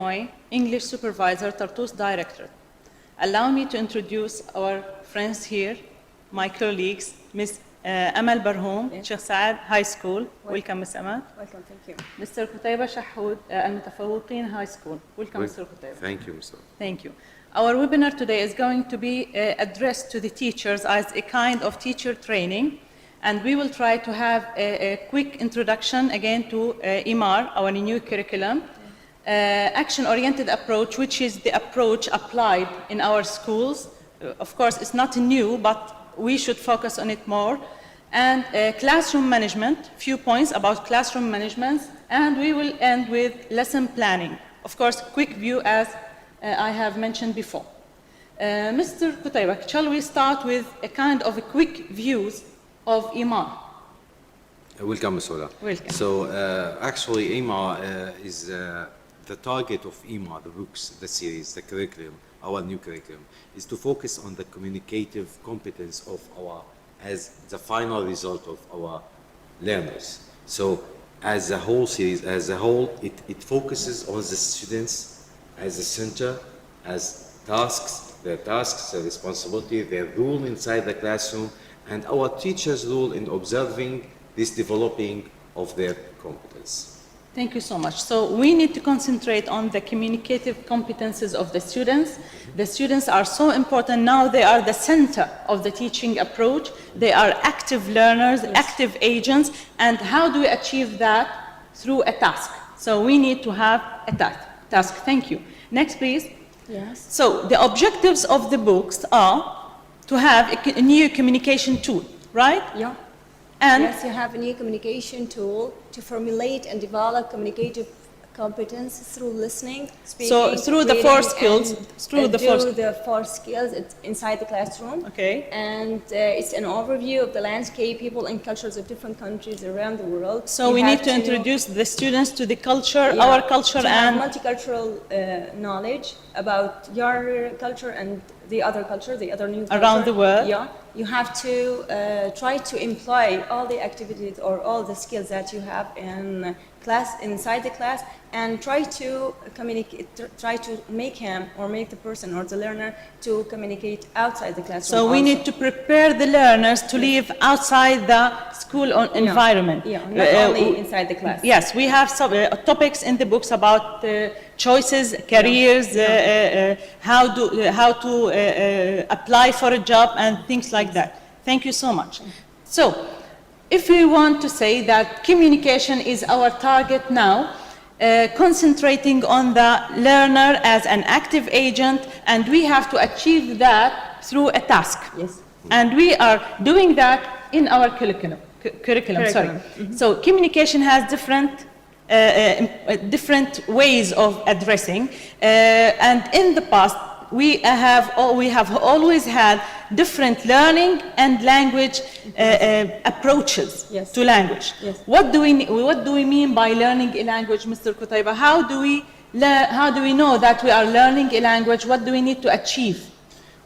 English Supervisor, Tartus Directorate. Allow me to introduce our friends here, my colleagues, Ms. Amal Barhoum, Sheikh Saad High School. Welcome, Ms. Amal. Welcome, thank you. Mr. Qutayba Shahoud, المتفوقين High School. Welcome, Mr. Qutayba. Thank you, Mr. Thank you. Our webinar today is going to be addressed to the teachers as a kind of teacher training, and we will try to have a quick introduction again to IMAR, our new curriculum. Action-oriented approach, which is the approach applied in our schools. Of course, it's not new, but we should focus on it more. And classroom management, few points about classroom management, and we will end with lesson planning. Of course, quick view as I have mentioned before. Mr. Qutayba, shall we start with a kind of a quick views of IMAR? Welcome, Ms. Ola. Welcome. So, actually, IMAR is the target of IMAR, the books, the series, the curriculum, our new curriculum, is to focus on the communicative competence of our, as the final result of our learners. So, as a whole series, as a whole, it focuses on the students as a center, as tasks, their responsibility, their role inside the classroom, and our teachers' role in observing this developing of their competence. Thank you so much. So we need to concentrate on the communicative competences of the students. The students are so important now. They are the center of the teaching approach. They are active learners, yes, active agents. And how do we achieve that? Through a task. So we need to have a task. Thank you. Next, please. Yes. So the objectives of the books are to have a new communication tool, right? Yeah. And yes, you have a new communication tool to formulate and develop communicative competence through listening, speaking, so through the four skills, the four skills inside the classroom. Okay. And it's an overview of the landscape, people and cultures of different countries around the world. So we need to introduce the students to the culture, yeah, our culture, to and have multicultural knowledge about your culture and the other culture, the other new culture. Around the world. Yeah. You have to try to employ all the activities or all the skills that you have in class, inside the class, and try to communicate, try to make him or make the person or the learner to communicate outside the classroom. So we also need to prepare the learners to live outside the school environment. Yeah, not only inside the class. Yes, we have some topics in the books about choices, careers, how to apply for a job and things like that. Thank you so much. So, if we want to say that communication is our target now, concentrating on the learner as an active agent, and we have to achieve that through a task. Yes. And we are doing that in our curriculum. Sorry. Mm-hmm. So communication has different ways of addressing, and in the past we have always had different learning and language approaches, yes, to language. Yes. What do we mean by learning a language, Mr. Qutayba? How do we know that we are learning a language? What do we need to achieve?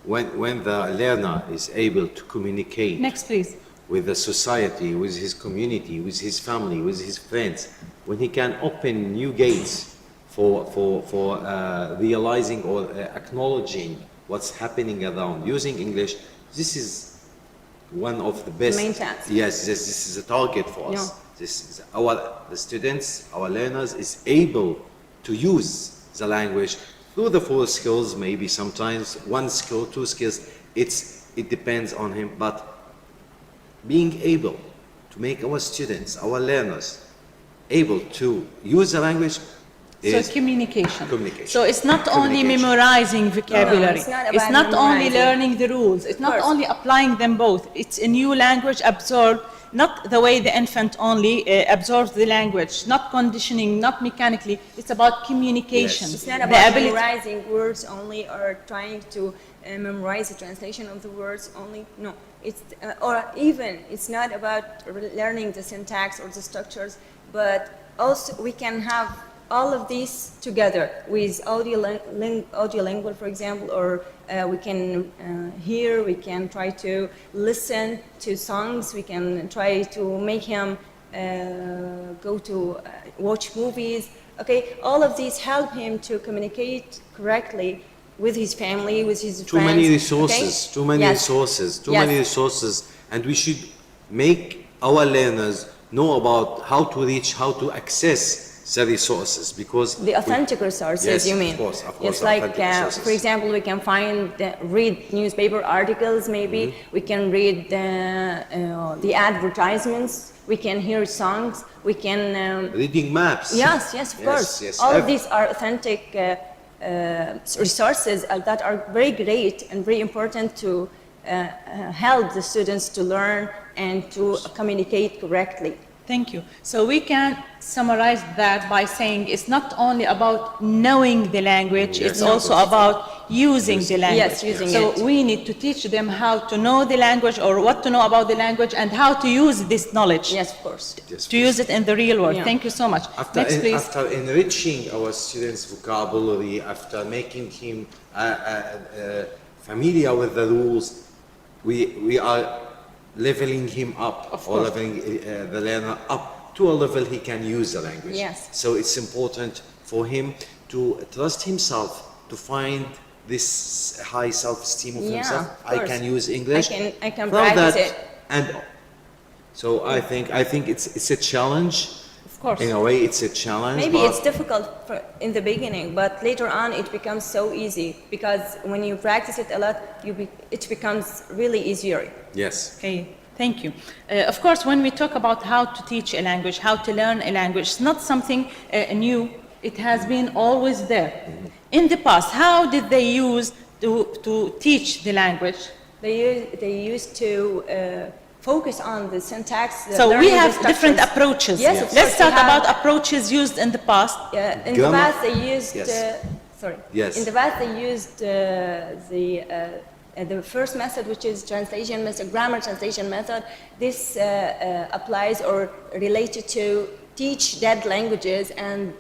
When the learner is able to communicate, next, please, with the society, with his community, with his family, with his friends, when he can open new gates for realizing or acknowledging what's happening around using English, this is one of the best. Main task. Yes, this is a target for us. Yeah. This is the students, our learners is able to use the language through the four skills, maybe sometimes one skill, two skills. It depends on him, but being able to make our students, our learners, able to use the language. So communication. Communication. So it's not only memorizing vocabulary. No, it's not only learning the rules. It's not only applying them both. It's a new language absorbed, not the way the infant only absorbs the language, not conditioning, not mechanically. It's about communication. Yes. It's not about memorizing words only or trying to memorize the translation of the words only. No, it's or even it's not about learning the syntax or the structures, but also we can have all of these together with Audiolingual, for example, or we can hear, we can try to listen to songs, we can try to make him go to watch movies, Okay, all of these help him to communicate correctly with his family, with his friends. Too many resources, Okay? too many Yes. resources, too Yes. many resources, and we should make our learners know about how to reach, how to access the resources, because The authentic resources, Yes, you mean? of course, It's like, authentic resources. for example, we can read newspaper articles, maybe. We can read the advertisements. We can hear songs. We can. reading maps. Yes, of course. Yes. All of these are authentic resources that are very great and very important to help the students to learn and to communicate correctly. Thank you. So we can summarize that by saying it's not only about knowing the language, Yes. it's No, also about using the language. Yes, using so it. we need to teach them how to know the language or what to know about the language and how to use this knowledge. Yes, of course. Yes, To use it in the real world. Yeah. Thank you so much. Next, please. After enriching our students' vocabulary, after making him familiar with the rules, we are leveling him up, Of or course. leveling the learner up to a level he can use the language. Yes. So it's important for him to trust himself, to find this high self-esteem of Yeah, himself. of I course. can use English. I can From practice that, it. And so I think it's a challenge. Of course. In a way, it's a challenge. Maybe but it's difficult in the beginning, but later on it becomes so easy because when you practice it a lot, it becomes really easier. Yes. Okay, thank you. Of course, when we talk about how to teach a language, how to learn a language, it's not something new. It has been always there. In the past, how did they use to teach the language? They used to focus on the syntax. So we learning have the different structures. approaches. Yes, of Let's course, talk we have- about approaches used in the past. In the Grammar- past, they used. Yes. Sorry. Yes. In the past, they used the first method, which is translation method, grammar translation method. This applies or related to teach dead languages and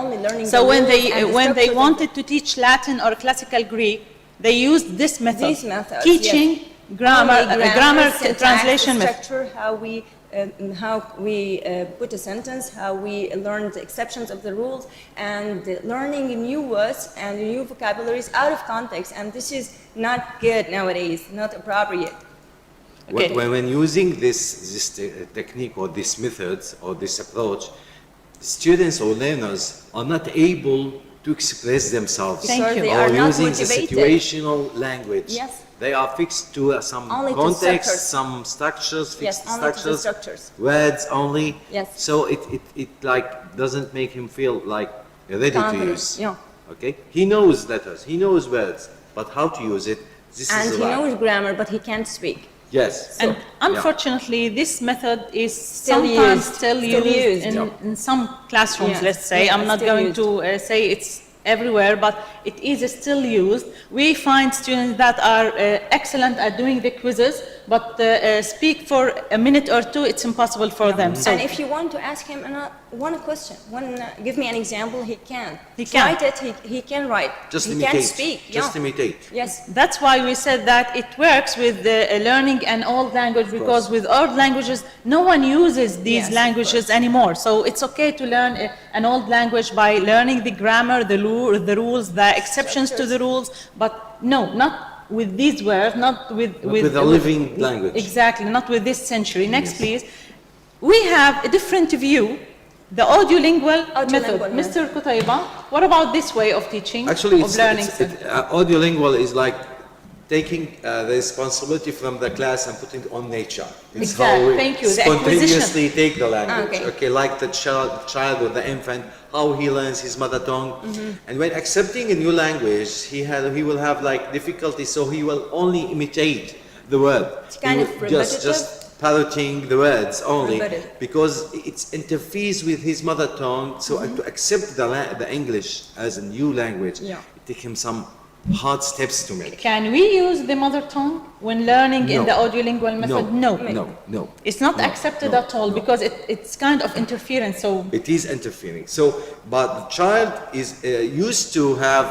only learning. So the when rules and the they structures of wanted to teach Latin or classical Greek, they used this method. These methods, teaching yes. grammar, Only grammar syntax, translation method. structure, how we put a sentence, how we learn the exceptions of the rules, and learning new words and new vocabularies out of context. And this is not good nowadays, not appropriate. Okay. When using this technique or this method or this approach, students or learners are not able to express themselves. Thank Because you. they Or are not using the motivated. situational language. Yes. They are fixed to some Only to context, structures. some structures, Yes, fixed only to the structures, structures. words only. Yes. So it like doesn't make him feel like ready to Confident, use. yeah. Okay. He knows letters. He knows words, but how to use it? This And is he the lack. knows grammar, but he can't speak. Yes. And Yeah. unfortunately, this method is Still sometimes used. still Still used, used. in some classrooms, Yeah. let's say. Yeah, I'm not still going used. to say it's everywhere, but it is still used. We find students that are excellent at doing the quizzes, but speak for a minute or two, it's impossible for them. So And if you want to ask him one question, give me an example, he can. He can. Write it, he can write. Just he imitate. can't speak. Just yeah. imitate. Yes. that's why we said that it works with learning an old language, because with old languages, no one uses these Yes, of languages anymore. So it's okay to learn an old language by learning the grammar, the rules, the exceptions to the rules, but no, not with these words, not with with a living language. Exactly, not with this century. Next, please. We have a different view, the audiolingual method. Audiolingual Mr. Qutaiba, what about this way of teaching, Actually, of learning? audiolingual is like taking the responsibility from the class and putting it on nature. It's Exactly. how we Thank you. The spontaneously take the language. Okay. Like the child or the infant, how he learns his mother tongue. And when accepting a new language, he will have like difficulty, so he will only imitate the word. It's kind He of will just repetitive. parroting the words only, Repetitive. because it interferes with his mother tongue. So to accept the English as a new language, Yeah. it takes him some hard steps to make. Can we use the mother tongue when learning in No. the audiolingual method? No. No. It's not accepted no, at all, because it's kind of interference. So It is interfering. So, but the child is used to have,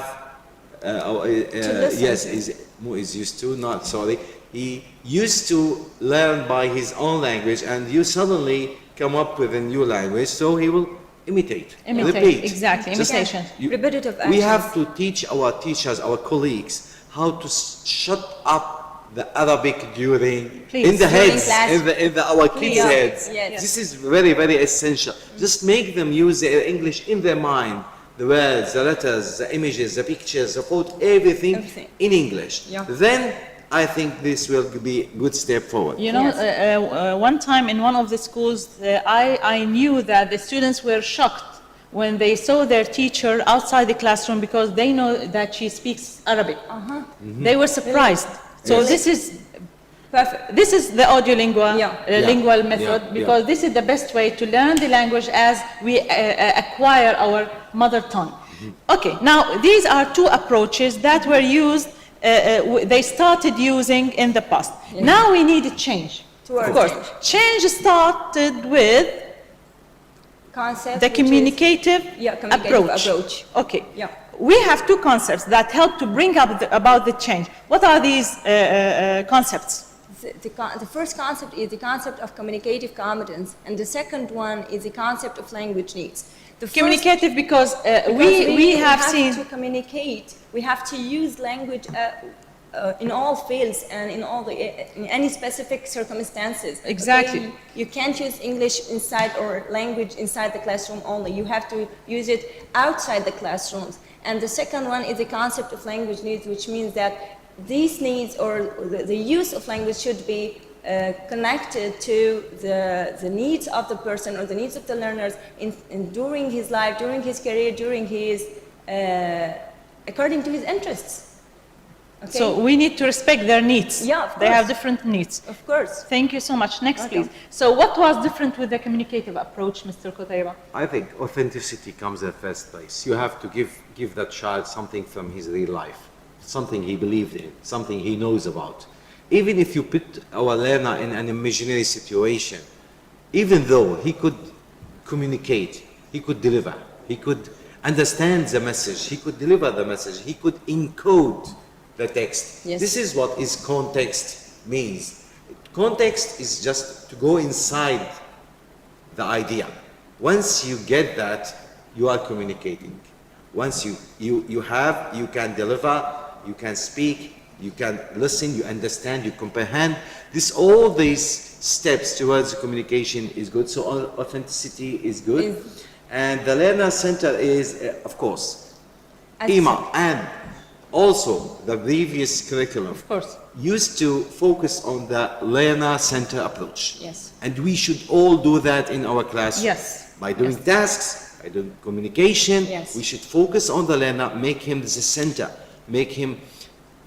listen yes, to. is used to, not sorry. He used to learn by his own language, and you suddenly come up with a new language, so he will imitate, Imitate, repeat. exactly, Just imitation. Repetitive We actions. have to teach our teachers, our colleagues, how to shut up the Arabic during Please. in the During heads, class. in our kids' Yeah. heads. Yes. This is very, very essential. Just make them use their English in their mind. The words, the letters, the images, the pictures, the photo, everything in English. Yeah. Then I think this will be a good step forward. You know, one time in one of the schools, I knew that the students were shocked when they saw their teacher outside the classroom because they know that she speaks Arabic. They were surprised. So Yes. this is Perfect. this is the audiolingual Yeah. lingual Yeah. method Yeah. because this is the best way to learn the language as we acquire our mother tongue. Okay, now these are two approaches that were used. They started using in the past. Now we need a change. Towards Of course, change started with Concept. the which is- communicative, communicative approach. Okay. Yeah. We have two concepts that help to bring up about the change. What are these concepts? The first concept is the concept of communicative competence, and the second one is the concept of language needs. The first- Communicative because because we have seen. to communicate. We have to use language in all fields and in any specific circumstances. Exactly. Okay? You can't use English inside or language inside the classroom only. You have to use it outside the classrooms. And the second one is the concept of language needs, which means that these needs or the use of language should be connected to the needs of the person or the needs of the learners during his life, during his career, during his according to his interests. Okay? So we need to respect their needs. Yeah, of They have course. different needs. Of course. Thank you so much. Next, Welcome. please. So what was different with the communicative approach, Mr. Qutayba? I think authenticity comes at first place. You have to give that child something from his real life, something he believed in, something he knows about. Even if you put our learner in an imaginary situation, even though he could communicate, he could deliver, he could understand the message, he could deliver the message, he could encode the text. Yes. This is what is context means. Context is just to go inside the idea. Once you get that, you are communicating. Once you can deliver, you can speak, you can listen, you understand, you comprehend. All these steps towards communication is good. So authenticity is good. And the learner center is, of course, IMA and also the previous curriculum Of course. used to focus on the learner center approach. Yes. And we should all do that in our classroom. Yes. By doing tasks, by doing communication, Yes. we should focus on the learner, make him the center, make him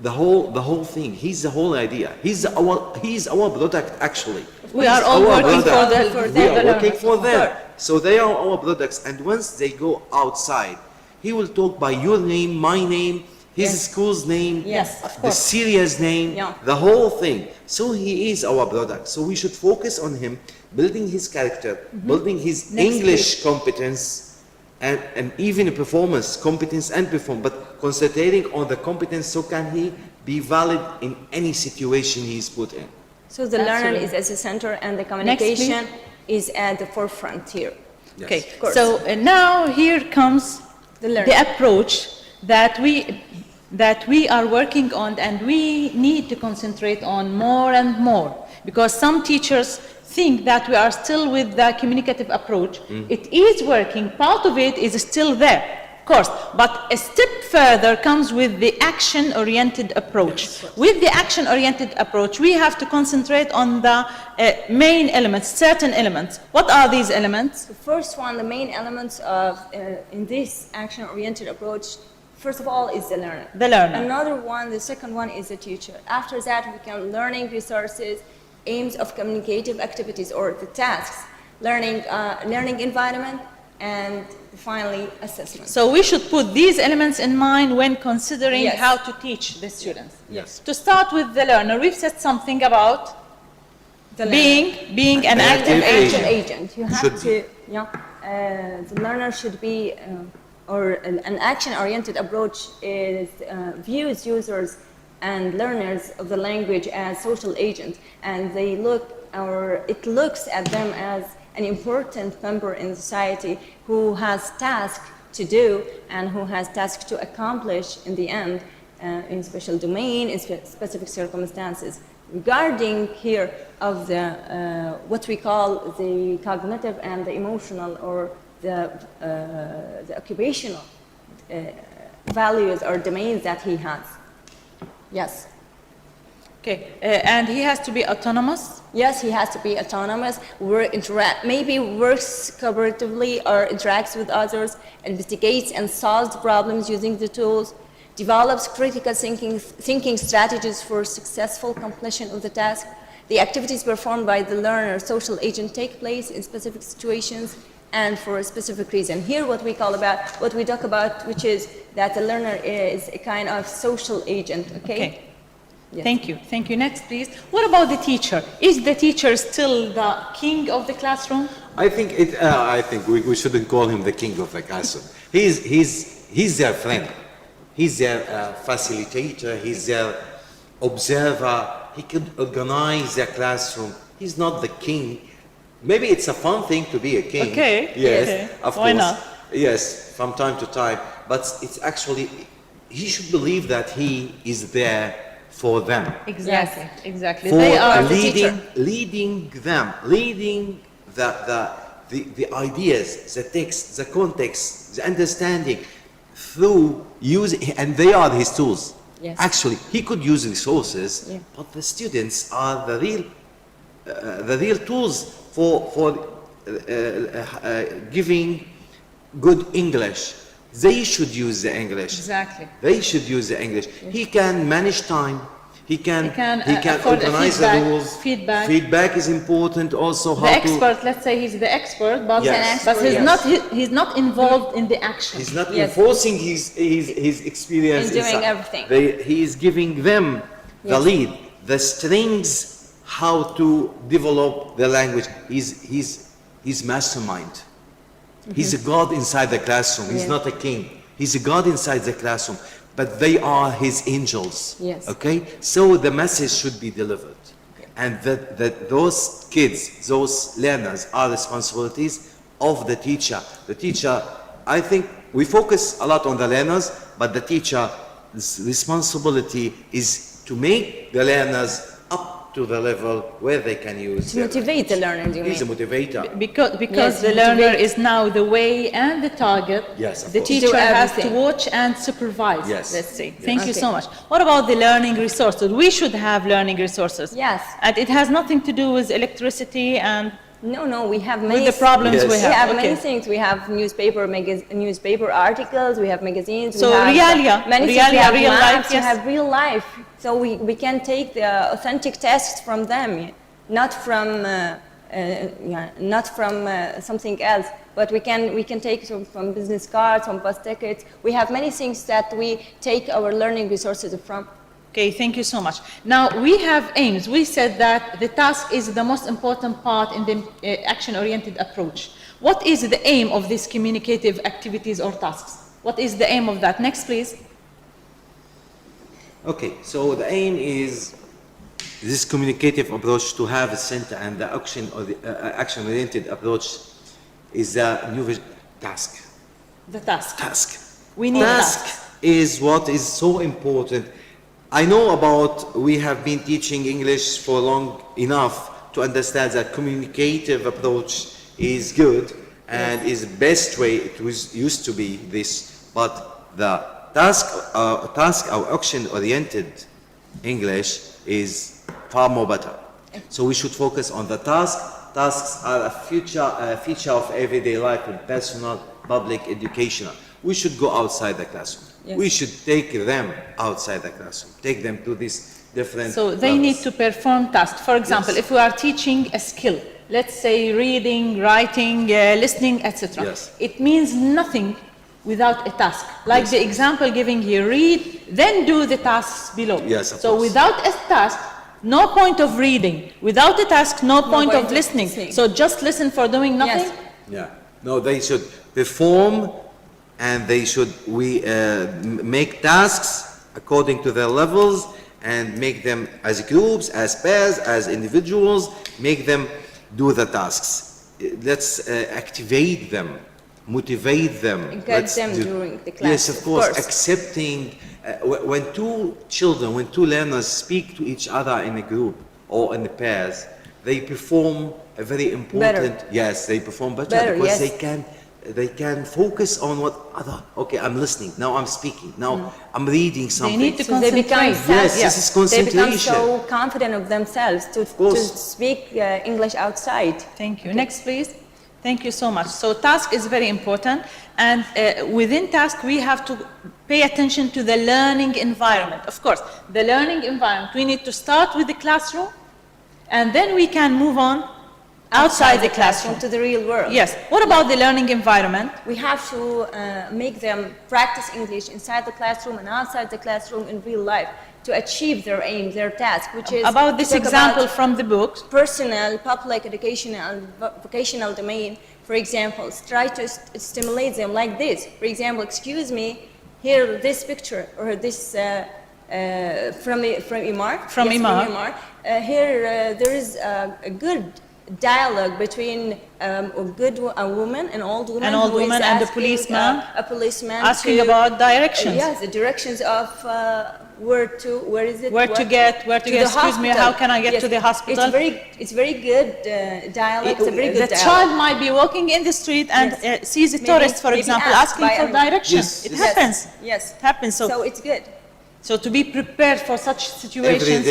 the whole thing. He's the whole idea. He's our product actually. We are all Our working product. for We the are working learners. for them. So they are our products. And once they go outside, he will talk by your name, my name, his school's name, Yes, of the course. Syria's name, Yeah. the whole thing. So he is our product. So we should focus on him, building his character, building his English competence, and even performance, competence and performance, but concentrating on the competence so can he be valid in any situation he's put in. So the learner Absolutely. is at the center and the communication is at the forefront here. Yes. Okay. Of course. So now here comes The learner. the approach that we are working on and we need to concentrate on more and more because some teachers think that we are still with the communicative approach. It is working, part of it is still there, of course, but a step further comes with the action-oriented approach. With the action-oriented approach, we have to concentrate on the main elements, certain elements. What are these elements? The first one, the main elements of in this action-oriented approach, first of all, is the learner. The learner. Another one, the second one is the teacher. After that, we can learning resources, aims of communicative activities or the tasks, learning environment, and finally assessment. So we should put these elements in mind when considering Yes. how to teach the students. Yes. To start with the learner, we've said something about The learner. being an An active active agent. agent. You have Should to, the learner should be, or an action-oriented approach is views users and learners of the language as social agents, and it looks at them as an important member in society who has tasks to do and who has tasks to accomplish in the end in special domain, in specific circumstances. Regarding here of the what we call the cognitive and the emotional or the occupational values or domains that he has. Yes. Okay, and he has to be autonomous? Yes, he has to be autonomous, maybe works cooperatively or interacts with others, investigates and solves problems using the tools, develops critical thinking strategies for successful completion of the task. The activities performed by the learner, social agent, take place in specific situations and for a specific reason. Here what we talk about, which is that the learner is a kind of social agent, okay? Yes. Thank you. Next, please. What about the teacher? Is the teacher still the king of the classroom? I think we shouldn't call him the king of the classroom. He's their friend. He's their facilitator. He's their observer. He could organize their classroom. He's not the king. Maybe it's a fun thing to be a king. Okay. Yes, okay. of course. Why not? Yes, from time to time. But it's actually, he should believe that he is there for them. Exactly. Yes. Exactly. For They are leading the ideas, the text, the context, the understanding through using, and they are his tools. Yes. Actually, he could use resources, Yeah. but the students are the real tools for giving good English. They should use the English. Exactly. They should use the English. He can manage time. He can afford organize feedback, the rules. feedback. Feedback is important also. The expert, let's say he's the expert, but, Yes. but he's, Yes. he's not involved in the action. He's not Yes. enforcing his experience. He's doing inside. everything. He is giving them the Yes. lead, the strings, how to develop the language. He's mastermind. He's a god inside the classroom. He's Yeah. not a king. He's a god inside the classroom. But they are his angels. Yes. Okay? So the message should be delivered. And that those kids, those learners are responsibilities of the teacher. The teacher, I think we focus a lot on the learners, but the teacher's responsibility is to make the learners up to the level where they can use To motivate the learner, you He's a mean? motivator. Because Yes, the learner motivate. is now the way and the target. Yes, of the course. teacher Do has to everything. watch and supervise. Yes. Let's say. Yes. Thank you Okay. so much. What about the learning resources? We should have learning resources. Yes. And it has nothing to do with electricity and No, we have many. with the problems Yes. we We have. have Okay. many things. We have newspaper articles. We have magazines. So we have realia, many things. realia, We have real maps, life, We yes. have real life. So we can take the authentic tests from them, not from something else. But we can take from business cards, from bus tickets. We have many things that we take our learning resources from. Okay, thank you so much. Now, we have aims. We said that the task is the most important part in the action-oriented approach. What is the aim of these communicative activities or tasks? What is the aim of that? Next, please. Okay, so the aim is this communicative approach to have a center, and the action or the action-oriented approach is a new task. The task. Task. We need task tasks. is what is so important. I know we have been teaching English for long enough to understand that communicative approach is good and is the best way. It used to be this, but the task or action-oriented English is far more better. So we should focus on the task. Tasks are a feature of everyday life in personal, public, educational. We should go outside the classroom. Yes. We should take them outside the classroom, take them to these different So they levels. need to perform tasks. For example, Yes. if we are teaching a skill, let's say reading, writing, listening, etc. Yes. It means nothing without a task. Like Yes. the example given here, read, then do the tasks below. Yes, of so course. without a task, no point of reading. Without a task, no point of listening. So just listen for doing nothing. Yes. Yeah. No, they should perform, and they should make tasks according to their levels, and make them as groups, as pairs, as individuals, make them do the tasks. activate them, motivate them. Encourage them during the class. Yes, of course. Accepting when two learners speak to each other in a group or in the pairs, they perform a very important. Better. Yes, they perform better because yes. they can focus on what other. Okay, I'm listening. Now I'm speaking. Now I'm reading something. They need to So they become concentrate. This is They become concentration. so confident of themselves to speak English outside. Thank you. Next, please. Thank you so much. So task is very important, and within task we have to pay attention to the learning environment. Of course, the learning environment, we need to start with the classroom, and then we can move on outside the classroom. To the real world. Yes. What about the learning environment? We have to make them practice English inside the classroom and outside the classroom in real life to achieve their aim, their task, which is About this talk example about from the books. personal, public, educational, vocational domain. For example, try to stimulate them like this. For example, excuse me, here this picture or this from Imar. From Yes, Imar. From Imar. Here there is a good dialogue between a woman, an old woman, An old who is woman and a asking, policeman a policeman asking to- about directions. yes, the directions of where is it? Where to get, To the excuse me, hospital. how can I get Yes, to the hospital? It's very good dialogue. It's a very good The dialogue. child might be walking in the street and Yes. sees a Maybe- tourist, for maybe example, asked asking by for a- directions. Yes, It yes. happens. Yes. It happens. So it's good. So to be prepared for such situations.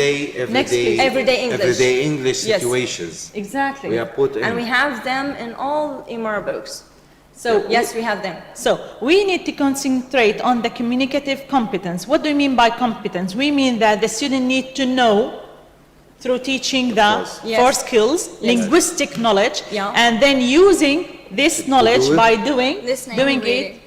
Next, please. Everyday English. Everyday English Yes. situations. Exactly. We are put in. And we have them in all Imar books. So Yes, we have them. So we need to concentrate on the communicative competence. What do we mean by competence? We mean that the student need to know through teaching the course. Yes. four skills, linguistic knowledge, Yeah. and then using this knowledge do it. by doing Listening, it reading.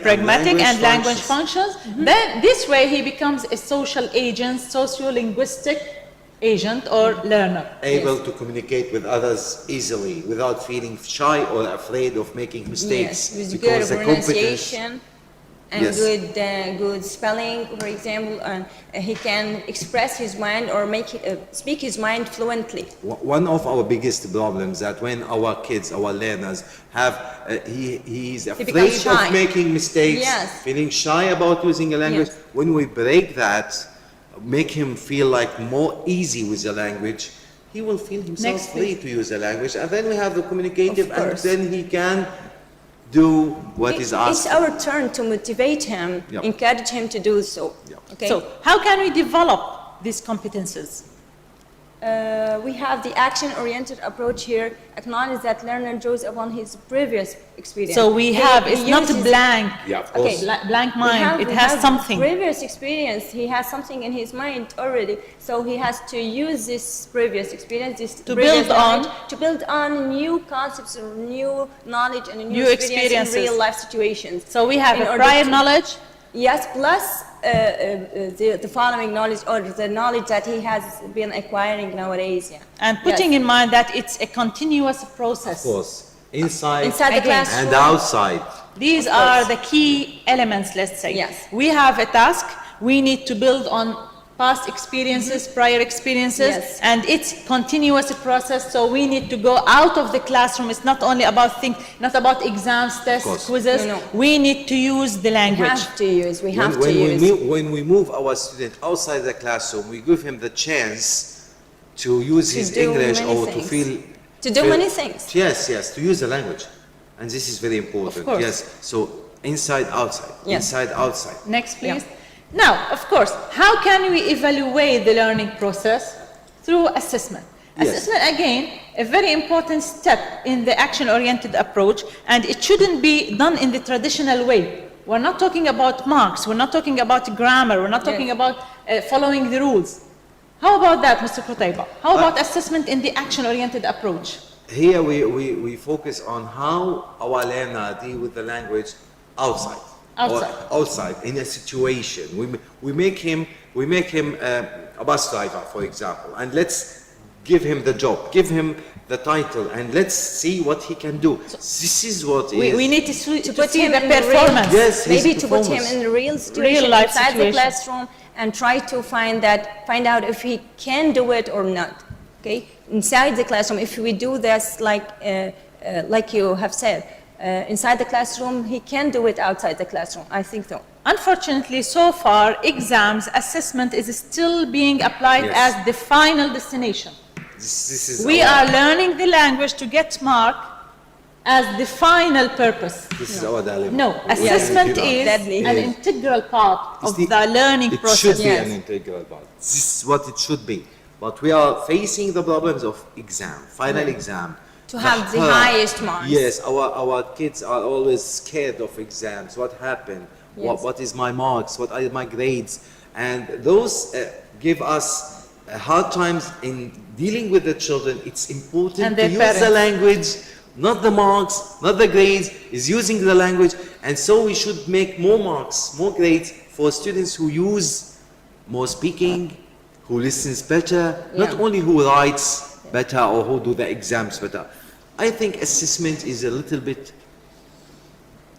pragmatic and language functions. functions. Then this way he becomes a social agent, socio-linguistic agent or learner. Able to communicate with others easily without feeling shy or afraid of making mistakes. Yes, with good because the competence. pronunciation and Yes. good spelling, for example, and he can express his mind or speak his mind fluently. One of our biggest problems that when our kids, our learners have, he is afraid becomes shy. of making mistakes, Yes. feeling shy about using a language. Yes. When we break that, make him feel like more easy with the language, he will feel himself Next, free to use the language. And then we have the communicative, Of and course. then he can do what is asked. It's our turn to motivate him, Yep. encourage him to do so. Yep. Okay. So how can we develop these competences? We have the action-oriented approach here. Acknowledge that learner draws upon his previous experience. So we have, it's not uses- blank, Yeah, of Okay, course. blank We mind, it we has have something. Previous experience, he has something in his mind already, so he has to use this previous experience, this To previous build on- knowledge, to build on new concepts or new knowledge and New new experience experiences. in real life situations. So we have In a order prior to- knowledge, Yes, plus the following knowledge or the knowledge that he has been acquiring nowadays. Yeah. and putting Yes. in mind that it's a continuous process. Of course. Inside Inside the Again. classroom. and outside. These Of course. are the key elements, let's say. Yes. We have a task, we need to build on past experiences, prior experiences, Yes. and it's continuous process, so we need to go out of the classroom. It's not only about not about exams, tests, course. quizzes. No, no. We need to use the We language. have to use, we have to when use. when we move our student outside the classroom, we give him the chance to use his do English many or to things. feel. To do many things. Yes, yes, to use the language. And this is very important. Of course. Yes, so inside, outside. Yes. Inside, outside. Next, please. Now, of course, how can we evaluate the learning process? Through assessment. Yes. Assessment, again, a very important step in the action-oriented approach, and it shouldn't be done in the traditional way. We're not talking about marks, we're not talking about grammar, we're not talking Yes. about following the rules. How about that, Mr. Qutayba? How about assessment in the action-oriented approach? Here we focus on how our learner deal with the language outside. Outside. Or outside, in a situation. We make him a bus driver, for example, and let's give him the job, give him the title, and let's see what he can do. This is what is. We need to Put see him the in the real- performance. Yes, his Maybe to put him performance. in a real situation life inside situation. the classroom and try to find out if he can do it or not. Okay, inside the classroom, if we do this like you have said, inside the classroom, he can do it outside the classroom. I think so. Unfortunately, so far, exams, assessment is still being applied Yes. as the final destination. This is We are learning the language to get mark as the final purpose. This is our dilemma. No, assessment Yeah. is Deadly. an Yes. integral part of It's the learning It process. should be Yes. an integral part. This is what it should be. But we are facing the problems of exam, final exam. To have the highest marks. Yes, our kids are always scared of exams. What happened? Yes. What is my marks? What are my grades? And those give us hard times in dealing with the children. It's important And to their use the parents. language, not the marks, not the grades, is using the language. And so we should make more marks, more grades for students who use more speaking, who listens better, not Yeah. only who writes better or who do the exams better. I think assessment is a little bit,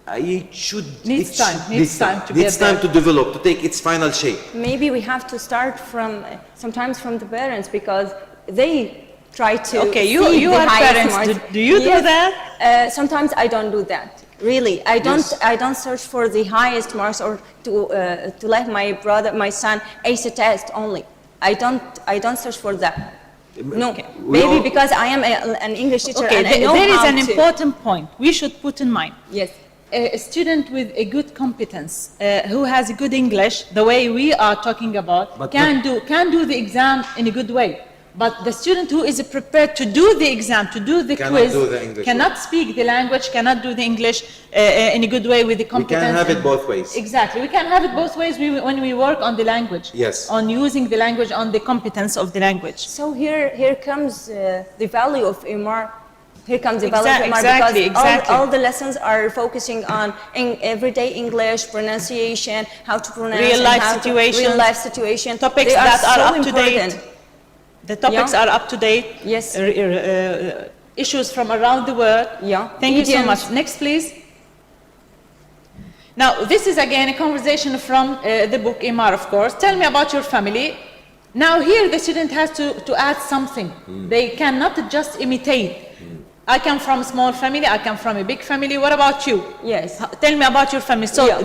Needs time to needs get time there. to develop, to take its final shape. Maybe we have to start from sometimes from the parents because they try to. Okay, see you the are highest parents. marks. Do you do Yes. that? Sometimes I don't do that. Really, Yes. I don't search for the highest marks or to let my son ace a test only. I don't search for that. No, We maybe all- because I am an English teacher Okay, and I know there is how an to. important point we should put in mind. Yes. A student with a good competence, who has a good English, the way we are talking about, But can do the exam in a good way. But the student who is prepared to do the exam, to do the Cannot quiz, do the English cannot speak the language, cannot do the English in a good way with the We competence. can have it both ways. Exactly, we can have it both ways when we work on the language. Yes. On using the language, on the competence of the language. So here comes the value of MR. Here comes the value of MR Exactly, because exactly. all the lessons are focusing on everyday English, pronunciation, how to pronounce, Real and life how to- situations, real life situation. topics They that are so up to date. important. The topics Yeah. are up to date. Yes. Issues from around the world. Yeah. Thank you so Idioms. much. Next, please. Now, this is again a conversation from the book Imar, of course. Tell me about your family. Now, here the student has to add something. They cannot just imitate. I come from a small family, I come from a big family. What about you? Yes. Tell me about your family. So Yeah.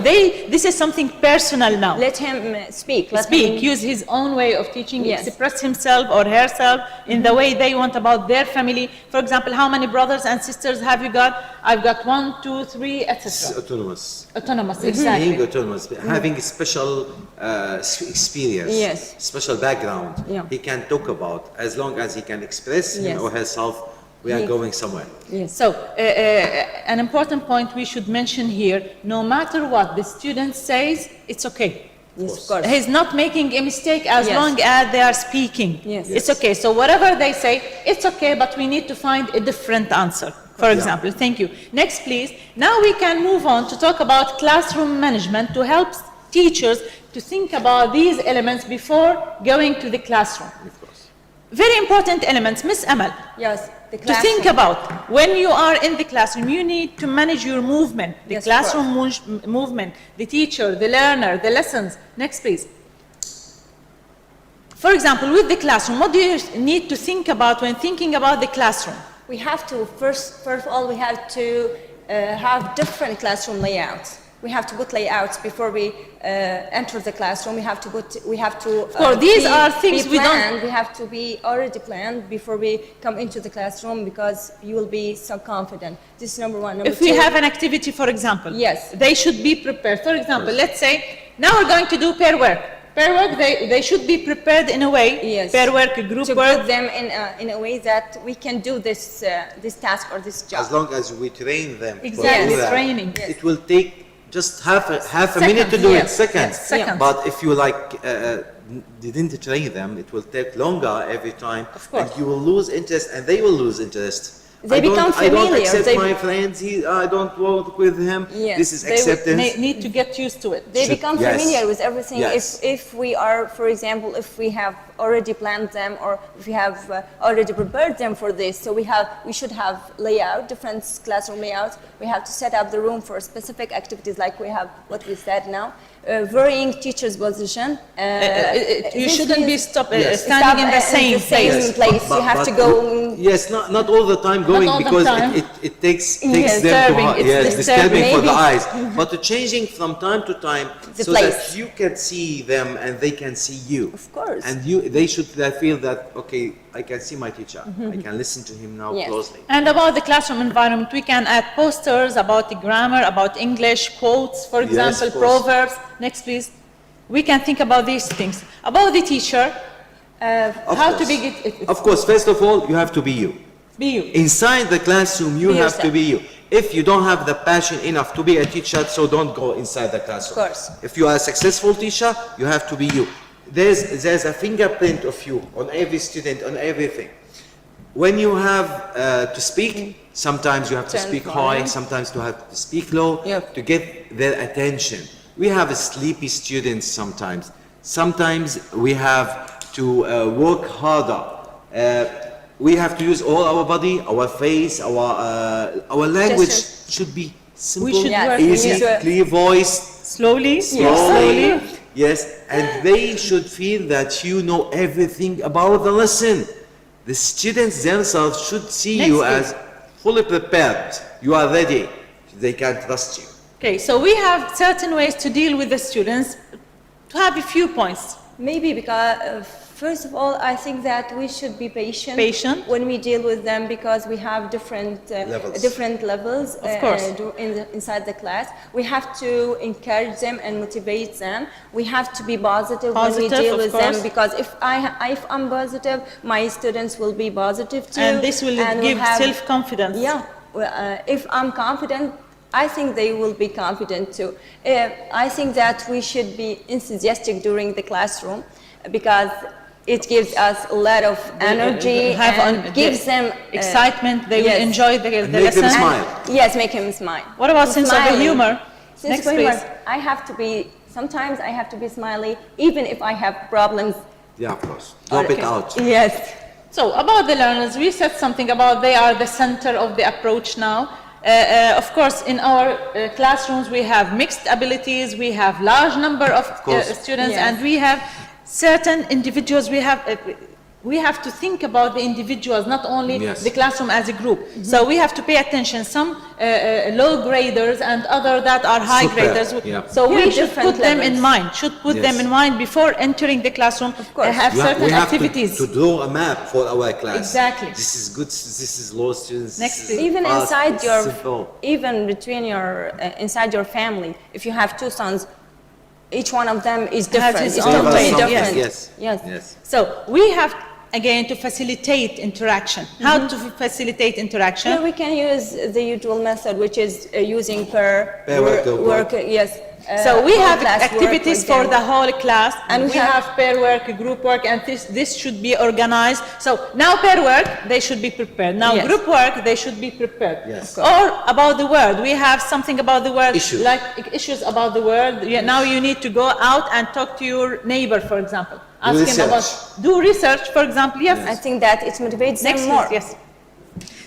this is something personal now. Let him speak. Let Speak, him- use his own way of teaching, Yes. express himself or herself in the way they want about their family. For example, how many brothers and sisters have you got? I've got 1, 2, 3, It's etc. autonomous. Autonomous, Being exactly. autonomous, having a special experience, Yes. special background, Yeah. he can talk about. As long as he can express him Yes. or herself, we are He- going somewhere. Yes. So, an important point we should mention here, no matter what the student says, it's okay. Yes, of course. He's not making a mistake as Yes. long as they are speaking. Yes. It's okay. So whatever they say, it's okay, but we need to find a different answer. For example, thank you. Next, please. Now we can move on to talk about classroom management to help teachers to think about these elements before going to the classroom. Of course. Very important elements, Miss Amal. Yes. The To think classroom. about when you are in the classroom, you need to manage your movement, the Yes, of classroom movement, the teacher, the learner, the lessons. Next, please. For example, with the classroom, what do you need to think about when thinking about the classroom? We have to first of all we have to have different classroom layouts. We have to put layouts before we enter the classroom. We have to. course, these are things we don't- planned. We have to be already planned before we come into the classroom because you will be so confident. This is number one. Number If we two, have an activity, for example, Yes. they should be prepared. For example, let's say now we're going to do pair work. Pair work, they should be prepared in a way. Yes. Pair work, group to work. put them in a way that we can do this task or this job. As long as we train them, to Exactly, do that, training. Yes. it will take just half a minute to do Seconds, it, yes, seconds. yes, seconds. But if you didn't train them, it will take longer every time, Of course. and you will lose interest, and they will lose interest. They become I don't familiar. accept They- my friends. I don't work with him. Yes. This is They would acceptance. need to get used to it. They Should- become yes. familiar with everything Yes. if we are, for example, if we have already planned them or if we have already prepared them for this. So we should have layout, different classroom layouts. We have to set up the room for specific activities like we have what we said now. varying teacher's position. You shouldn't be standing Stop in the same place. place. You have to go. Yes, not all the time going, all the because time. it takes Yes, them to disturbing, it's yes, disturbing for the Maybe. eyes. But changing from time to time The so place. that you can see them and they can see you. Of course. And they should feel that, okay, I can see my teacher. I can listen to him now Yes. closely. And about the classroom environment, we can add posters about the grammar, about English, quotes, for example, of course. proverbs. Next, please. We can think about these things. About the teacher, Of how course. to be it. Of course, first of all, you have to be you. Be you. Inside the classroom, you Be have to yourself. be you. If you don't have the passion enough to be a teacher, so don't go inside the classroom. Of course. If you are a successful teacher, you have to be you. There's a fingerprint of you on every student, on everything. When you have to speak, sometimes you have to Turn speak volume. high, sometimes you have to speak low Yep. to get their attention. We have sleepy students sometimes. Sometimes we have to work harder. We have to use all our body, our face, our language Gestures. should be simple, should Yeah, work easy, with it. clear voice, Slowly, slowly. Yes, and they should feel that you know everything about the lesson. The students themselves should see Next you week. as fully prepared. You are ready. They can trust you. Okay, so we have certain ways to deal with the students. To have a few points. Maybe because, first of all, I think that we should be patient, Patient. when we deal with them, because we have different levels course. inside the class. We have to encourage them and motivate them. We have to be positive when we Positive, deal of with them, course. because if I'm positive, my students will be positive too. And this will and give we'll have- self-confidence. Yeah, well, if I'm confident, I think they will be confident too. I think that we should be enthusiastic during the classroom, because it gives us a lot of energy and gives them excitement. They will yes. enjoy the make them lesson. smile. Yes, make him smile. What about sense of Smiling. humor? Sense Next, of humor. please. I have to be. Sometimes I have to be smiley, even if I have problems. Yeah, of course. Drop it Okay. out. Yes. So about the learners, we said something about they are the center of the approach now. Of course, in our classrooms, we have mixed abilities, we have large number of course. students, Yes. and we have certain individuals. We have to think about the individuals, not only Yes. the classroom as a group. So we have to pay attention. Some low graders and other that are high Super, graders. yeah. So we Yeah, should different put them in levels. mind. Should put them Yes. in mind before entering the classroom. Of course. have certain We have activities. to draw a map for our class. Exactly. This is good. This is low students. Next, this is please. Even fast, inside it's your, simple. even between your, inside your family, if you have two sons, each one of them is different. his It's own totally way. different. Yes. Yes. Yes. So we have, again, to facilitate interaction. How to facilitate interaction? Here we can use the usual method, which is using per work, group work. Yes. So we whole have class work, activities for the example. whole class, and we have- have pair work, group work, and this should be organized. So now pair work, they should be prepared. Now Yes. group work, they should be prepared. Yes. Or about the world, we have something about the world, Issues. like issues about the world. Now you need to go out and talk to your neighbor, for example. Ask him research. about, do research, for example, yes. I think that it motivates Next, them more. please, yes.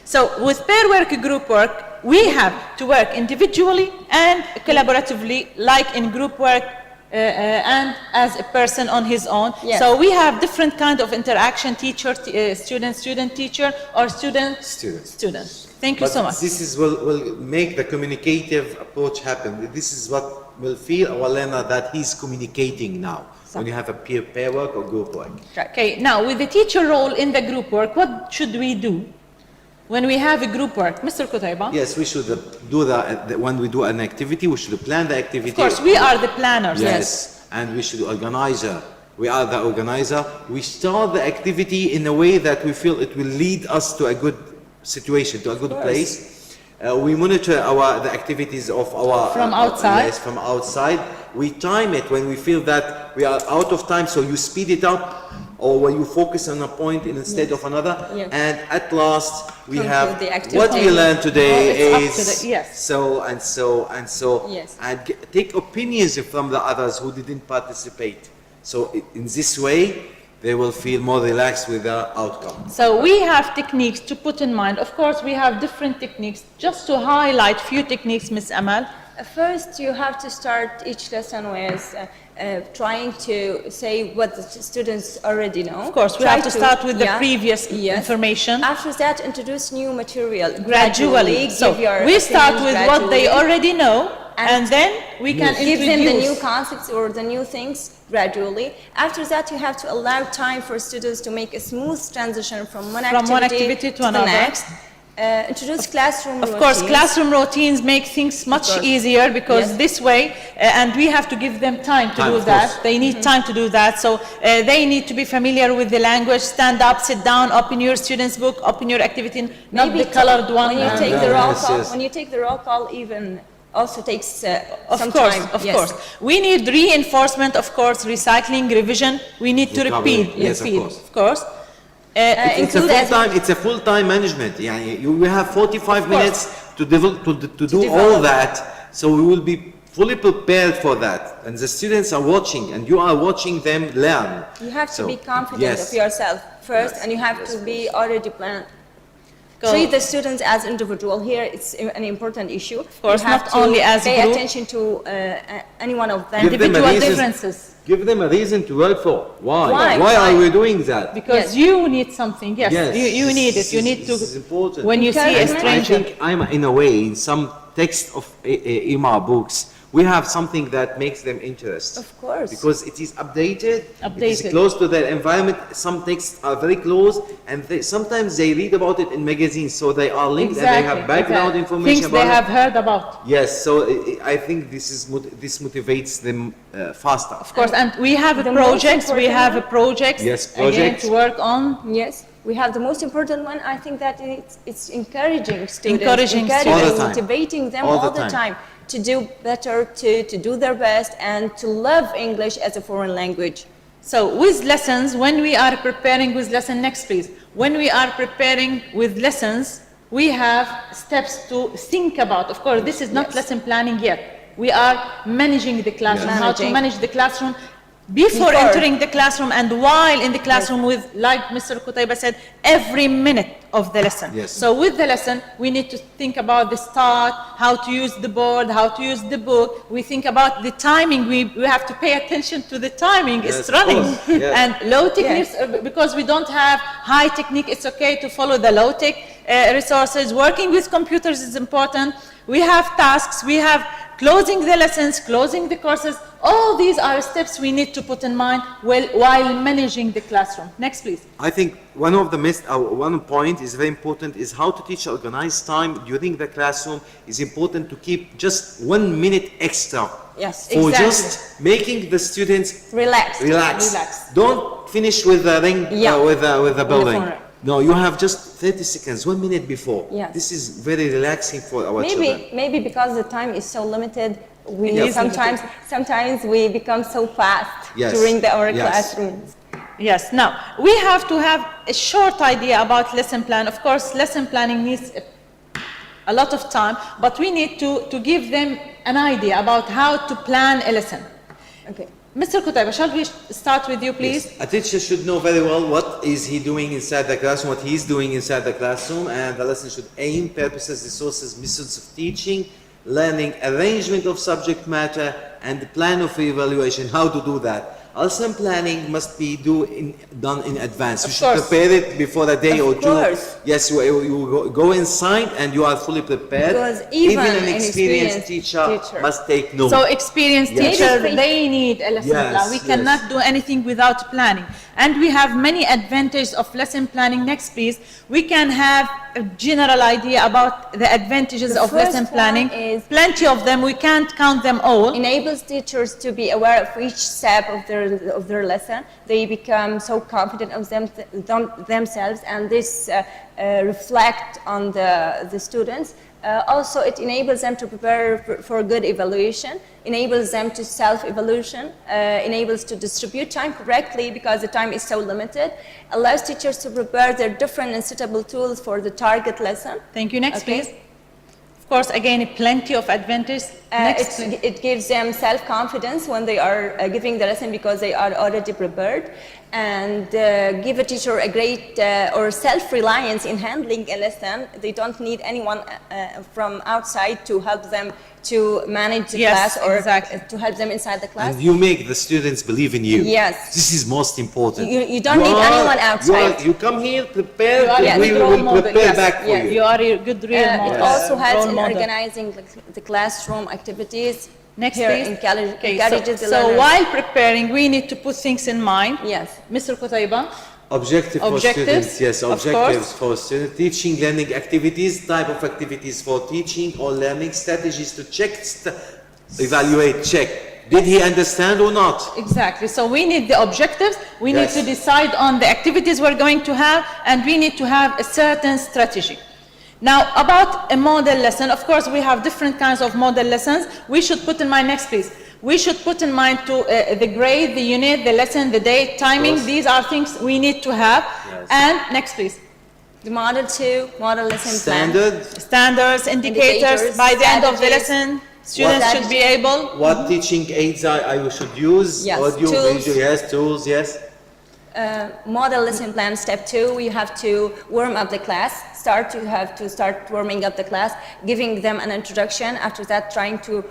So with pair work, group work, we have to work individually and collaboratively, like in group work and as a person on his own. Yes. So we have different kind of interaction: teacher, student, student, teacher, or student, Student. Thank you But so much. this is will make the communicative approach happen. This is what will feel our learner that he's communicating now. When you have a pair work or group work. Okay, now with the teacher role in the group work, what should we do when we have a group work? Mr. Kutaiba? Yes, we should do when we do an activity, we should plan the activity. Of course, we are the planners. Yes, and we should organize. We are the organizer. We start the activity in a way that we feel it will lead us to a good situation, to a good place. We monitor the activities of our From outside. Yes, from outside. We time it when we feel that we are out of time, so you speed it up, or when you focus on a point instead of another. Yes. And at last, we Conclude have the activity. what we learned today Oh, it's up is to the- yes. so and so and so, Yes. and take opinions from the others who didn't participate. So in this way, they will feel more relaxed with the outcome. So we have techniques to put in mind. Of course, we have different techniques. Just to highlight few techniques, Ms. Amal, First, you have to start each lesson with trying to say what the students already know. Of course, we have to start with the previous information. After that, introduce new material. Gradually. So we start with what they already know, and then we can give them the new introduce. concepts or the new things gradually. After that, you have to allow time for students to make a smooth transition from one activity to another. the next. Introduce classroom routines. Of course, classroom routines make things much easier because this way, and we have to give them time to do that. They need time to do that. So they need to be familiar with the language, stand up, sit down, open your student's book, open your activity, not the colored one. When you take the roll call, when you take the roll call, even also takes some time. Of course. We need reinforcement, of course, recycling, revision. We need to repeat. Yes, of course. It's a full-time management. We have 45 minutes to do all that, so we will be fully prepared for that. And the students are watching, and you are watching them learn. You have to be confident of yourself first, and you have to be already planned. Treat the students as individual. Here, it's an important issue. Of course, not only as a group. Pay attention to any one of them. Individual differences. Give them a reason to work for. Why are we doing that? Because you need something. Yes. You need it. You need to. This is important. When you see a stranger. I think I'm in a way in some text of EMA books. We have something that makes them interested. Of course. Because it is updated. It is close to their environment. Some texts are very close, and sometimes they read about it in magazines, so they are linked and they have background information about it. Things they have heard about. Yes, so I think this motivates them faster. Of course, and we have a project. We have a project. Yes, again to work on. Yes. We have the most important one. I think that it's encouraging students, motivating them all the time to do better, to do their best, and to love English as a foreign language. So with lessons, when we are preparing with lesson, next please. When we are preparing with lessons, we have steps to think about. Of course, this is not lesson planning yet. We are managing the classroom, how to manage the classroom before entering the classroom and while in the classroom with, like Mr. Qutayba said, every minute of the lesson. Yes. So with the lesson, we need to think about the start, how to use the board, how to use the book. We think about the timing. We have to pay attention to the timing. It's running. And low techniques, because we don't have high technique, it's okay to follow the low tech resources. Working with computers is important. We have tasks, we have closing the lessons, closing the courses. All these are steps we need to put in mind while managing the classroom. Next, please. I think one point is very important is how to teach organized time during the classroom. Is important to keep just 1 minute extra. For just making the students relax. Don't finish with the ring, with the building. No, you have just 30 seconds, 1 minute before. This is very relaxing for our children. Maybe because the time is so limited, we sometimes we become so fast during our classrooms. Yes. Now, we have to have a short idea about lesson plan. Of course, lesson planning needs a lot of time, but we need to give them an idea about how to plan a lesson. Okay. Mr. Qutayba, shall we start with you, please? Yes. A teacher should know very well what is he doing inside the classroom, what he's doing inside the classroom, and the lesson should aim, purposes, resources, methods of teaching, learning, arrangement of subject matter, and the plan of evaluation, how to do that. Lesson planning must be done in advance. You should prepare it before a day or two. Yes, you go inside and you are fully prepared. Because even an experienced teacher must take notes. So experienced teachers, they need a lesson plan. We cannot do anything without planning. And we have many advantages of lesson planning. Next, please. We can have a general idea about the advantages of lesson planning. Plenty of them. We can't count them all. Enables teachers to be aware of each step of their lesson. They become so confident of themselves, and this reflect on the students. Also, it enables them to prepare for good evaluation, enables them to self-evaluation, enables to distribute time correctly because the time is so limited, allows teachers to prepare their different and suitable tools for the target lesson. Thank you. Next, please. Of course, again, plenty of advantages. It gives them self-confidence when they are giving the lesson because they are already prepared, and give a teacher a great or self-reliance in handling a lesson. They don't need anyone from outside to help them to manage the class or to help them inside the class. And you make the students believe in you. Yes. This is most important. You don't need anyone outside. You come here prepared, we role will model. prepare back for Yes. you. You are a good real model. It also helps role in model. organizing the classroom activities. Next, here please. encourages the So learners. while preparing, we need to put things in mind. Yes. Mr. Qutaiba. Objectives for students, yes, of objectives course. for students, teaching, learning activities, type of activities for teaching or learning, strategies to check, evaluate, check. Did he understand or not? Exactly. So we need the objectives, we need Yes. to decide on the activities we're going to have, and we need to have a certain strategy. Now, about a model lesson, of course, we have different kinds of model lessons. We should put in mind, next please, we should put in mind to the grade, the unit, the lesson, the date, timing. These are things we need to have. Yes. And next please. The model 2, model lesson Standard, Standards, indicators, by the end of the strategies. lesson, students should be able. what teaching aids I should use, Yes, audio, tools. video, yes, tools, yes. Model lesson plan step 2, we have to warm up the class. You have to start warming up the class, giving them an introduction. After that, trying to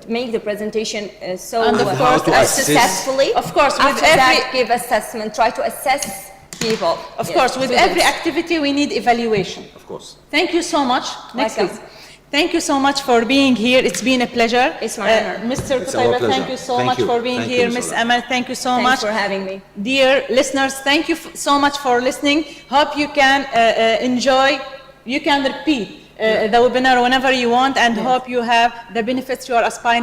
make the presentation And of course, successfully. Of course, with after every that, give assessment. Try to assess people. Of course, with students. every activity, we need evaluation. Of course. Thank you so much. Next, Welcome. please. Thank you so much for being here. It's been a pleasure. It's my honor. Mr. It's our Qutaiba, pleasure. thank you so Thank much you. for being Thank here. you, Miss Zola. Amal, thank you so Thanks much. for having me. Dear listeners, thank you so much for listening. Hope you can enjoy, you can repeat the webinar whenever you want, and hope you have the benefits you are aspiring